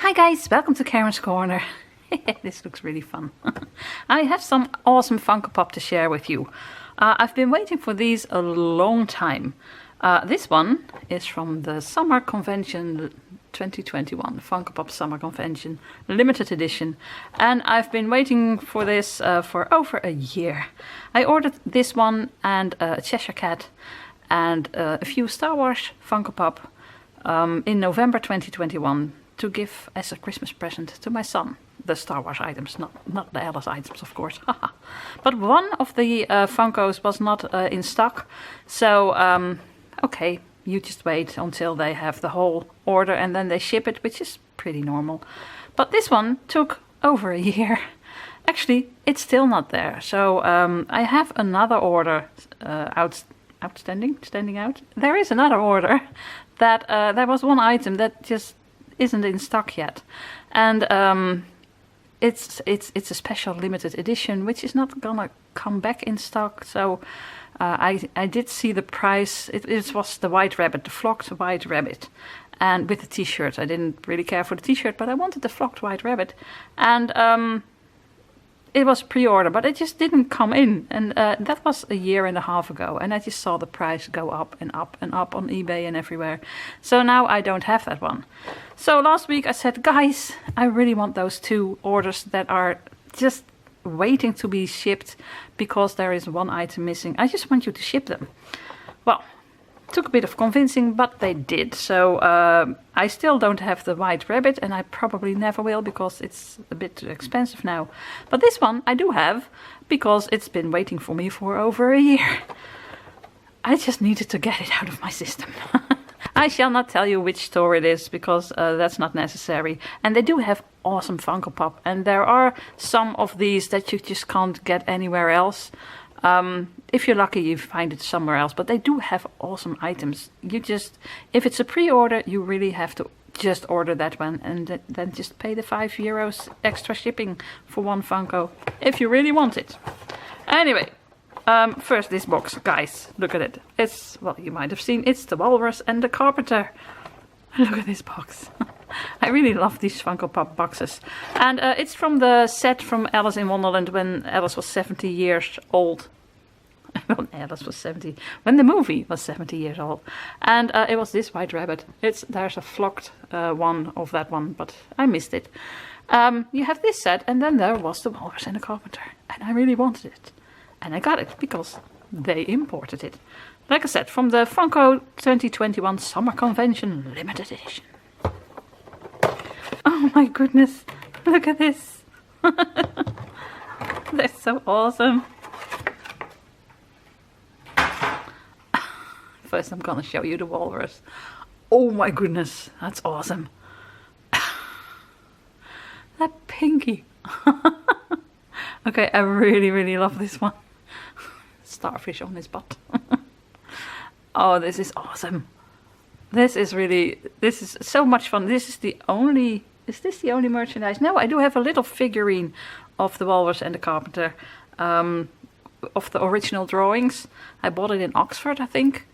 Hi guys, welcome to Karen's Corner. This looks really fun. I have some awesome Funko Pop to share with you. I've been waiting for these a long time. This one is from the Summer Convention 2021, Funko Pop Summer Convention limited edition, and I've been waiting for this for over a year. I ordered this one and a Cheshire Cat and a few Star Wars Funko Pop in November 2021 to give as a Christmas present to my son. The Star Wars items, not the Alice items, of course. But one of the Funkos was not in stock, so okay, you just wait until they have the whole order and then they ship it, which is pretty normal. But this one took over a year. Actually, it's still not there, so I have another order standing out. There is another order that there was one item that just isn't in stock yet, and it's a special limited edition which is not gonna come back in stock. So I did see the price. It was the white rabbit, the flocked white rabbit, and with the t-shirt. I didn't really care for the t-shirt, but I wanted the flocked white rabbit, and it was pre-order, but it just didn't come in, and that was a year and a half ago, and I just saw the price go up and up and up on eBay and everywhere. So now I don't have that one. So last week I said, guys, I really want those two orders that are just waiting to be shipped because there is one item missing. I just want you to ship them. Well, took a bit of convincing, but they did. So I still don't have the white rabbit, and I probably never will because it's a bit too expensive now. But this one I do have because it's been waiting for me for over a year. I just needed to get it out of my system. I shall not tell you which store it is because that's not necessary. And they do have awesome Funko Pop, and there are some of these that you just can't get anywhere else. If you're lucky, you find it somewhere else, but they do have awesome items. You just, if it's a pre-order, you really have to just order that one and then just pay the €5 extra shipping for one Funko if you really want it. Anyway, first this box, guys, look at it. It's, well, you might have seen, it's the Walrus and the Carpenter. Look at this box. I really love these Funko Pop boxes. And it's from the set from Alice in Wonderland when Alice was 70 years old. When Alice was 70, when the movie was 70 years old. And it was this white rabbit. There's a flocked one of that one, but I missed it. You have this set, and then there was the Walrus and the Carpenter. And I really wanted it. And I got it because they imported it. Like I said, from the Funko 2021 Summer Convention Limited Edition. Oh my goodness, look at this. They're so awesome. First I'm gonna show you the Walrus. Oh my goodness, that's awesome. That pinky. Okay, I really love this one. Starfish on his butt. Oh, this is awesome. This is so much fun. Is this the only merchandise? No, I do have a little figurine of the Walrus and the Carpenter, of the original drawings. I bought it in Oxford, I think,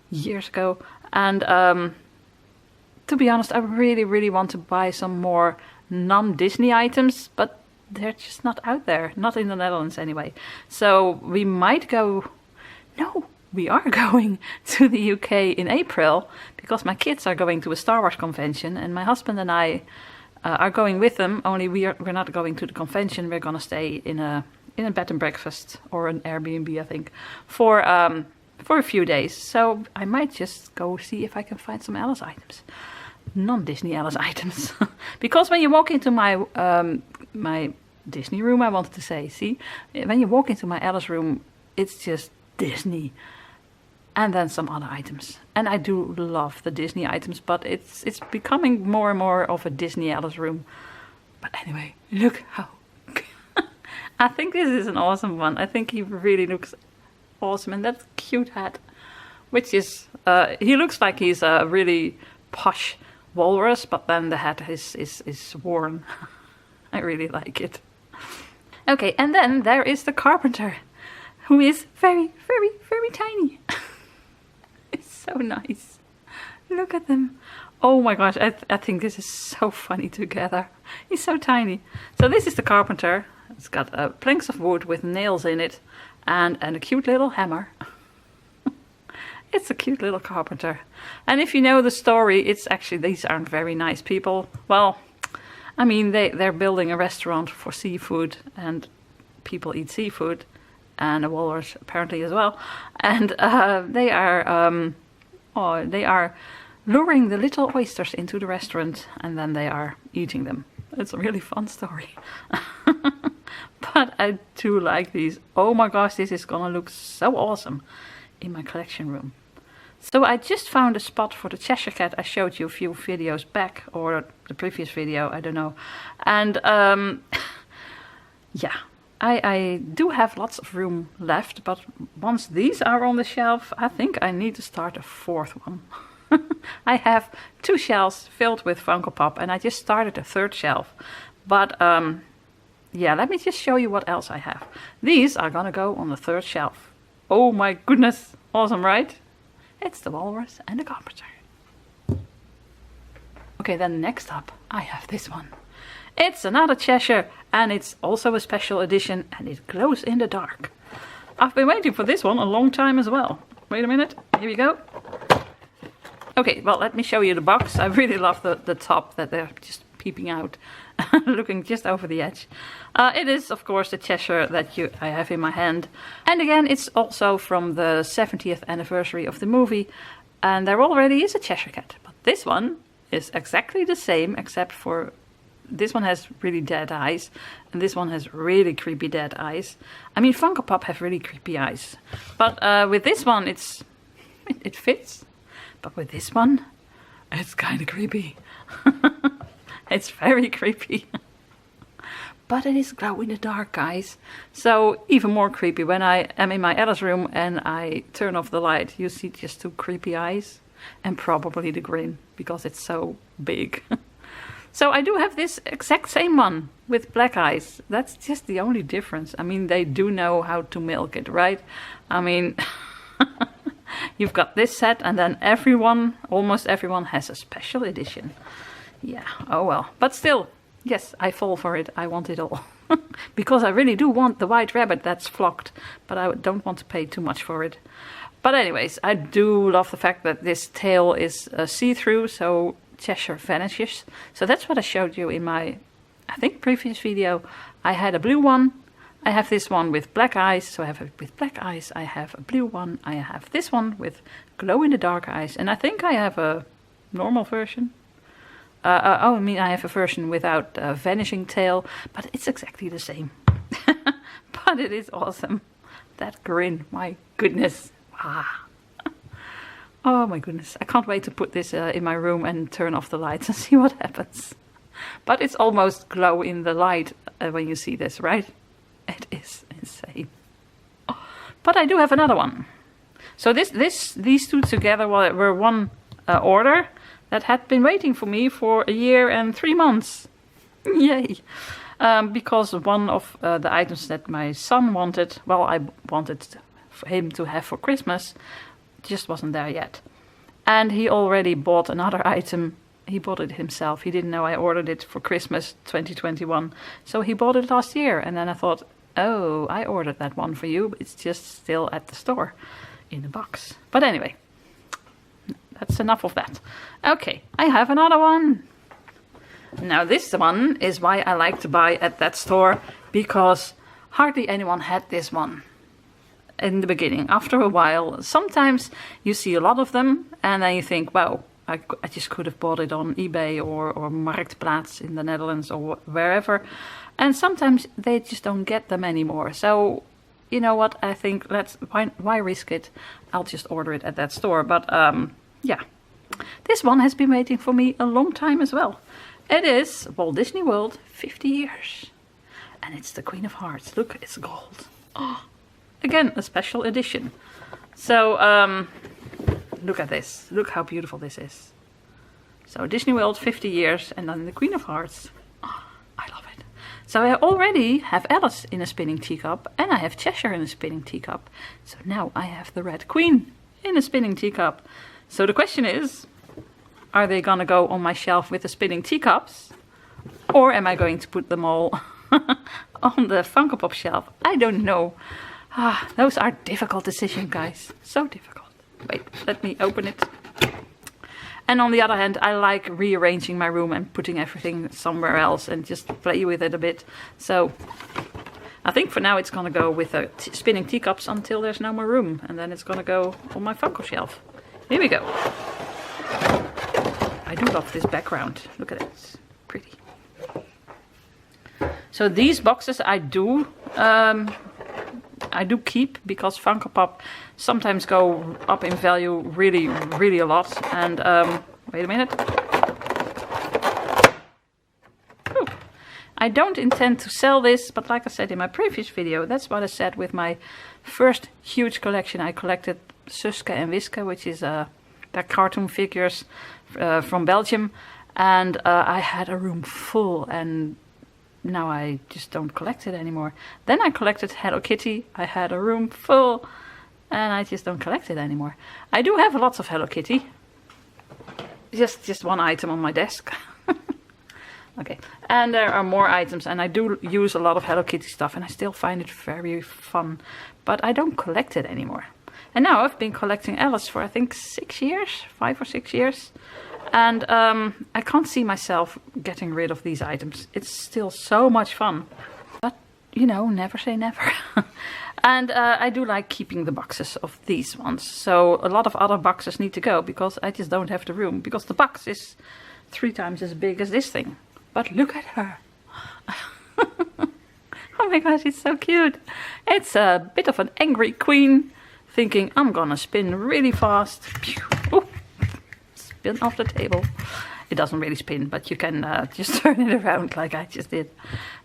years ago. And to be honest, I really want to buy some more non-Disney items, but they're just not out there, not in the Netherlands anyway. So we might go, no, we are going to the UK in April because my kids are going to a Star Wars convention, and my husband and I are going with them. Only we're not going to the convention. We're gonna stay in a bed and breakfast or an Airbnb, I think, for a few days. So I might just go see if I can find some Alice items, non-Disney Alice items, because when you walk into my my Disney room, I wanted to say, see, when you walk into my Alice room, it's just Disney. And then some other items. And I do love the Disney items, but it's becoming more and more of a Disney Alice room. But anyway, look how... I think this is an awesome one. I think he really looks awesome. And that cute hat, which is... he looks like he's a really posh walrus, but then the hat is worn. I really like it. Okay, and then there is the Carpenter, who is very tiny. It's so nice. Look at them. Oh my gosh, I think this is so funny together. He's so tiny. So this is the carpenter. It's got planks of wood with nails in it and a cute little hammer. It's a cute little carpenter. And if you know the story, it's actually, these aren't very nice people. Well, I mean, they're building a restaurant for seafood, and people eat seafood, and a walrus apparently as well. And they are luring the little oysters into the restaurant, and then they are eating them. It's a really fun story. But I do like these. Oh my gosh, this is gonna look so awesome in my collection room. So I just found a spot for the Cheshire Cat. I showed you a few videos back, or the previous video, I don't know. And yeah, I do have lots of room left, but once these are on the shelf, I think I need to start a fourth one. I have 2 shelves filled with Funko Pop, and I just started a 3rd shelf. But yeah, let me just show you what else I have. These are gonna go on the 3rd shelf. Oh my goodness, awesome, right? It's the walrus and the carpenter. Okay, then next up, I have this one. It's another Cheshire, and it's also a special edition, and it glows in the dark. I've been waiting for this one a long time as well. Wait a minute, here we go. Okay, well, let me show you the box. I really love the top, that they're just peeping out, looking just over the edge. It is, of course, the Cheshire that I have in my hand. And again, it's also from the 70th anniversary of the movie. And there already is a Cheshire Cat. But this one is exactly the same, except for this one has really dead eyes. And this one has really creepy dead eyes. I mean, Funko Pop have really creepy eyes. But with this one, it fits. But with this one, it's kind of creepy. It's very creepy. But it is glow in the dark, guys. So even more creepy. When I am in my Alice room and I turn off the light, you see just 2 creepy eyes. And probably the grin, because it's so big. So I do have this exact same one with black eyes. That's just the only difference. I mean, they do know how to milk it, right? I mean, you've got this set, and then almost everyone has a special edition. Yeah, oh well. But still, yes, I fall for it. I want it all. Because I really do want the white rabbit that's flocked. But I don't want to pay too much for it. But anyways, I do love the fact that this tail is see-through, so Cheshire vanishes. So that's what I showed you in my, I think, previous video. I had a blue one. I have this one with black eyes. So I have it with black eyes. I have a blue one. I have this one with glow-in-the-dark eyes. And I think I have a normal version. I mean, I have a version without a vanishing tail, but it's exactly the same. But it is awesome. That grin, my goodness. Ah. Oh my goodness. I can't wait to put this in my room and turn off the lights and see what happens. But it's almost glow in the light when you see this, right? It is insane. Oh, but I do have another one. So these 2 together were one order that had been waiting for me for 1 year and 3 months. Yay! Because one of the items that my son wanted, well, I wanted for him to have for Christmas, just wasn't there yet. And he already bought another item. He bought it himself. He didn't know I ordered it for Christmas 2021. So he bought it last year. And then I thought, oh, I ordered that one for you. But it's just still at the store in a box. But anyway, that's enough of that. Okay, I have another one. Now this one is why I like to buy at that store, because hardly anyone had this one in the beginning. After a while, sometimes you see a lot of them and then you think, wow, I just could have bought it on eBay or Marktplaats in the Netherlands or wherever. And sometimes they just don't get them anymore. So, you know what, I think why risk it? I'll just order it at that store. But yeah, this one has been waiting for me a long time as well. It is Walt Disney World 50 years. And it's the Queen of Hearts. Look, it's gold. Oh, again, a special edition. So, look at this. Look how beautiful this is. So, Disney World 50 years and then the Queen of Hearts. Oh, I love it. So, I already have Alice in a spinning teacup and I have Cheshire in a spinning teacup. So, now I have the Red Queen in a spinning teacup. So, the question is, Are they gonna go on my shelf with the spinning teacups? Or am I going to put them all on the Funko Pop shelf? I don't know. Those are difficult decisions, guys. So difficult. Wait, let me open it. And on the other hand, I like rearranging my room and putting everything somewhere else and just play with it a bit. So I think for now it's gonna go with the spinning teacups until there's no more room. And then it's gonna go on my Funko shelf. Here we go. I do love this background. Look at it, it's pretty. So these boxes I do keep because Funko Pop sometimes go up in value really, really a lot. And wait a minute. Ooh. I don't intend to sell this, but like I said in my previous video, that's what I said with my first huge collection. I collected Suske and Wiske, which is they're cartoon figures from Belgium, and I had a room full, and now I just don't collect it anymore. Then I collected Hello Kitty. I had a room full, and I just don't collect it anymore. I do have lots of Hello Kitty. Just one item on my desk. Okay, and there are more items, and I do use a lot of Hello Kitty stuff, and I still find it very fun, but I don't collect it anymore. And now I've been collecting Alice for I think 6 years, 5 or 6 years. And I can't see myself getting rid of these items. It's still so much fun. But, you know, never say never. And I do like keeping the boxes of these ones. So a lot of other boxes need to go because I just don't have the room. Because the box is 3 times as big as this thing. But look at her. Oh my gosh, it's so cute. It's a bit of an angry queen thinking, I'm gonna spin really fast. Ooh. Spin off the table. It doesn't really spin, but you can just turn it around like I just did.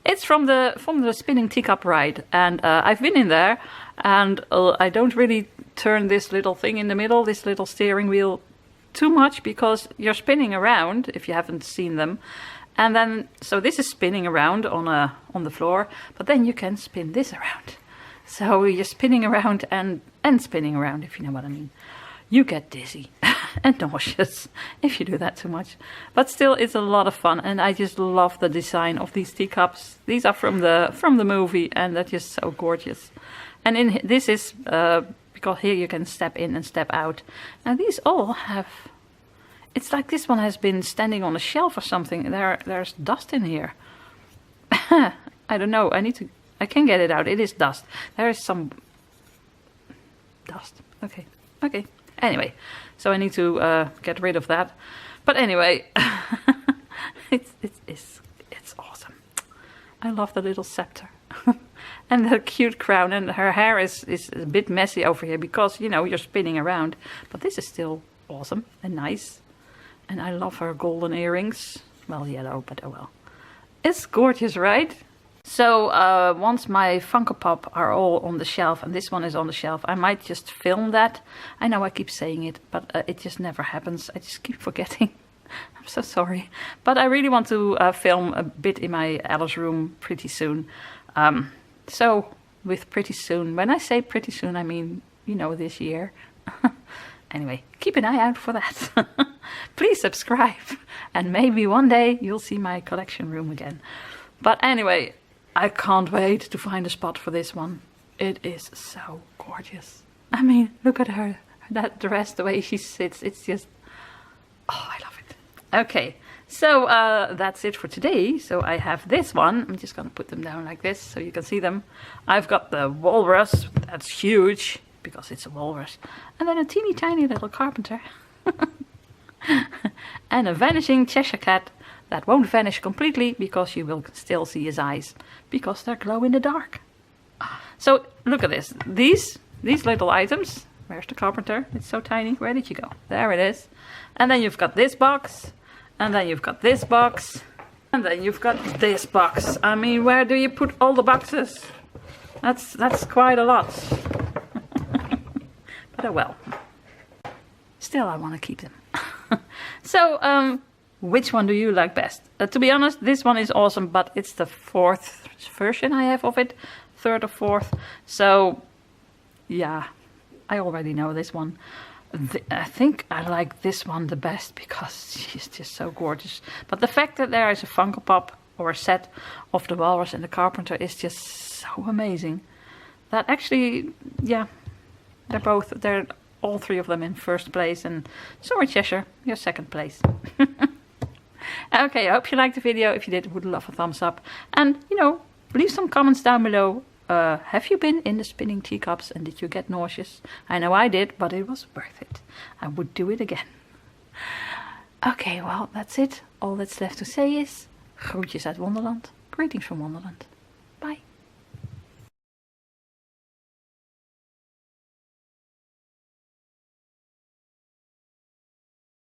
It's from the spinning teacup ride, and I've been in there, and I don't really turn this little thing in the middle, this little steering wheel, too much because you're spinning around if you haven't seen them, and then so this is spinning around on the floor, but then you can spin this around. So you're spinning around and spinning around, if you know what I mean. You get dizzy and nauseous if you do that too much. But still, it's a lot of fun, and I just love the design of these teacups. These are from the movie, and they're just so gorgeous. And this is because here you can step in and step out. Now these all have. It's like this one has been standing on a shelf or something. There's dust in here. I don't know. I can get it out. It is dust. There is some dust. Okay. Anyway, so I need to get rid of that. But anyway, it's awesome. I love the little scepter. And the cute crown, and her hair is a bit messy over here because, you know, you're spinning around. But this is still awesome and nice. And I love her golden earrings. Well, yellow, but oh well. It's gorgeous, right? So once my Funko Pop are all on the shelf, and this one is on the shelf, I might just film that. I know I keep saying it, but it just never happens. I just keep forgetting. I'm so sorry. But I really want to film a bit in my Alice room pretty soon. So with pretty soon, when I say pretty soon, I mean, you know, this year. Anyway, keep an eye out for that. Please subscribe, and maybe one day you'll see my collection room again. But anyway, I can't wait to find a spot for this one. It is so gorgeous. I mean, look at her, that dress, the way she sits. It's just, oh, I love it. Okay, so that's it for today. So I have this one. I'm just gonna put them down like this so you can see them. I've got the walrus, that's huge because it's a walrus. And then a teeny tiny little carpenter. And a vanishing Cheshire cat that won't vanish completely because you will still see his eyes because they're glow in the dark. So look at this. These little items. Where's the carpenter? It's so tiny. Where did you go? There it is. And then you've got this box. And then you've got this box. And then you've got this box. I mean, where do you put all the boxes? That's quite a lot. But oh well. Still, I want to keep them. So, which one do you like best? To be honest, this one is awesome, but it's the 4th version I have of it. 3rd or 4th. So, yeah, I already know this one. I think I like this one the best because she's just so gorgeous. But the fact that there is a Funko Pop or a set of the Walrus and the Carpenter is just so amazing. That actually, yeah, they're all three of them in first place, and sorry Cheshire, you're second place. Okay, I hope you liked the video. If you did, would love a thumbs up. And, you know, leave some comments down below. Have you been in the spinning teacups and did you get nauseous? I know I did, but it was worth it. I would do it again. Okay, well, that's it. All that's left to say is groetjes uit Wonderland. Greetings from Wonderland.